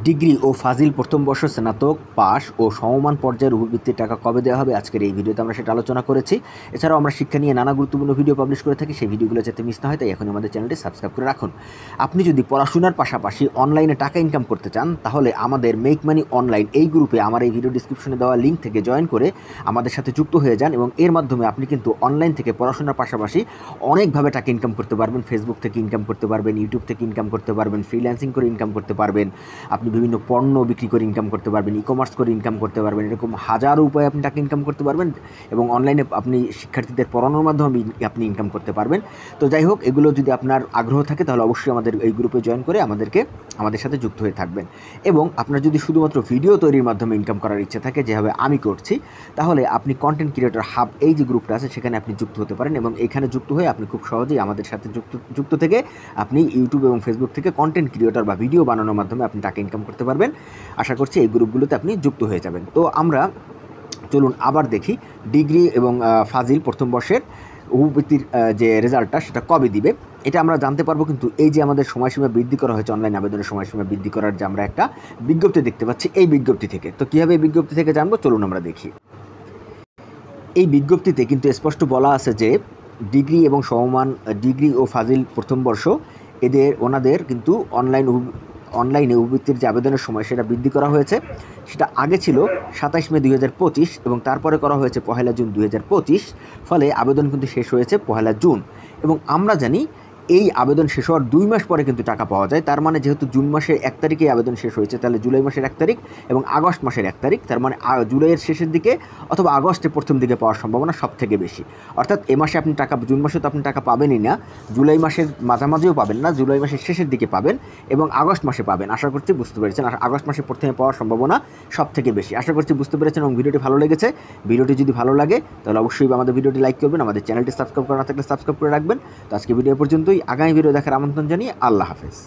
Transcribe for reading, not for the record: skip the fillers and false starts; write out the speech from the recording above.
Degree ও ফাজিল প্রথম বর্ষ স্নাতক পাস ও সমমান পর্যায়ের উপবৃত্তির টাকা কবে দেওয়া হবে আজকের এই ভিডিওতে আমরা সেটা আলোচনা করেছি। এছাড়াও আমরা শিক্ষা নিয়ে নানা গুরুত্বপূর্ণ ভিডিও পাবলিশ করে থাকি, সেই ভিডিওগুলো যাতে মিস না হয় তাই এখন আমাদের চ্যানেলটি সাবস্ক্রাইব করে রাখুন। আপনি যদি পড়াশোনার পাশাপাশি অনলাইনে টাকা ইনকাম করতে চান তাহলে আমাদের মেক মানি অনলাইন এই গ্রুপে আমার এই ভিডিও ডিসক্রিপশনে দেওয়া লিঙ্ক থেকে জয়েন করে আমাদের সাথে যুক্ত হয়ে যান এবং এর মাধ্যমে আপনি কিন্তু অনলাইন থেকে পড়াশোনার পাশাপাশি অনেকভাবে টাকা ইনকাম করতে পারবেন। ফেসবুক থেকে ইনকাম করতে পারবেন, ইউটিউব থেকে ইনকাম করতে পারবেন, ফ্রিল্যান্সিং করে ইনকাম করতে পারবেন, আপনি বিভিন্ন পণ্য বিক্রি করে ইনকাম করতে পারবেন, ই-কমার্স করে ইনকাম করতে পারবেন। এরকম হাজারো উপায়ে আপনি টাকা ইনকাম করতে পারবেন এবং অনলাইনে আপনি শিক্ষার্থীদের পড়ানোর মাধ্যমে আপনি ইনকাম করতে পারবেন। তো যাই হোক, এগুলো যদি আপনার আগ্রহ থাকে তাহলে অবশ্যই আমাদের এই গ্রুপে জয়েন করে আমাদের সাথে যুক্ত হয়ে থাকবেন। এবং আপনার যদি শুধুমাত্র ভিডিও তৈরির মাধ্যমে ইনকাম করার ইচ্ছে থাকে, যেভাবে আমি করছি, তাহলে আপনি কন্টেন্ট ক্রিয়েটর হাব এই যে গ্রুপটা আছে সেখানে আপনি যুক্ত হতে পারেন এবং এখানে যুক্ত হয়ে আপনি খুব সহজেই আমাদের সাথে যুক্ত থেকে আপনি ইউটিউব এবং ফেসবুক থেকে কন্টেন্ট ক্রিয়েটর বা ভিডিও বানানোর মাধ্যমে আপনি টাকা ইনকাম করতে পারবেন। আশা করছি এই গ্রুপগুলোতে আপনি যুক্ত হয়ে যাবেন। তো আমরা চলুন আবার দেখি ডিগ্রি এবং ফাজিল প্রথম বর্ষের উপবৃত্তির যে রেজাল্টটা সেটা কবে দিবে এটা আমরা জানতে পারবো। কিন্তু এই যে আমাদের সময়সীমা বৃদ্ধি করা হয়েছে, অনলাইন আবেদনের সময়সীমা বৃদ্ধি করার যে আমরা একটা বিজ্ঞপ্তি দেখতে পাচ্ছি, এই বিজ্ঞপ্তি থেকে তো কীভাবে এই বিজ্ঞপ্তি থেকে জানবো চলুন আমরা দেখি। এই বিজ্ঞপ্তিতে কিন্তু স্পষ্ট বলা আছে যে ডিগ্রি এবং সমমান ডিগ্রি ও ফাজিল প্রথম বর্ষ ওনাদের কিন্তু অনলাইনে উপবৃত্তির যে আবেদনের সময় সেটা বৃদ্ধি করা হয়েছে। সেটা আগে ছিল 27 মে 2025 এবং তারপরে করা হয়েছে 1 জুন 2025। ফলে আবেদন কিন্তু শেষ হয়েছে 1 জুন। এবং আমরা জানি এই আবেদন শেষ হওয়ার 2 মাস পরে কিন্তু টাকা পাওয়া যায়। তার মানে যেহেতু জুন মাসের 1 তারিখে আবেদন শেষ হয়েছে, তাহলে জুলাই মাসের 1 তারিখ এবং আগস্ট মাসের 1 তারিখ, তার মানে জুলাইয়ের শেষের দিকে অথবা আগস্টের প্রথম দিকে পাওয়ার সম্ভাবনা সব থেকে বেশি। অর্থাৎ এ মাসে আপনি টাকা, জুন মাসে তো আপনি টাকা পাবেনই না, জুলাই মাসের মাঝামাঝিও পাবেন না, জুলাই মাসের শেষের দিকে পাবেন এবং আগস্ট মাসে পাবেন। আশা করছি বুঝতে পেরেছেন। আর আগস্ট মাসে প্রথমে পাওয়ার সম্ভাবনা সব থেকে বেশি। আশা করছি বুঝতে পেরেছেন এবং ভিডিওটি ভালো লেগেছে। ভিডিওটি যদি ভালো লাগে তাহলে অবশ্যই আমাদের ভিডিওটি লাইক করবেন, আমাদের চ্যানেলটি সাবস্ক্রাইব করা না থাকলে সাবস্ক্রাইব করে রাখবেন। তো আজকে ভিডিও পর্যন্তই। আগামী ভিডিও দেখার আমন্ত্রণ জানিয়ে আল্লাহ হাফেজ।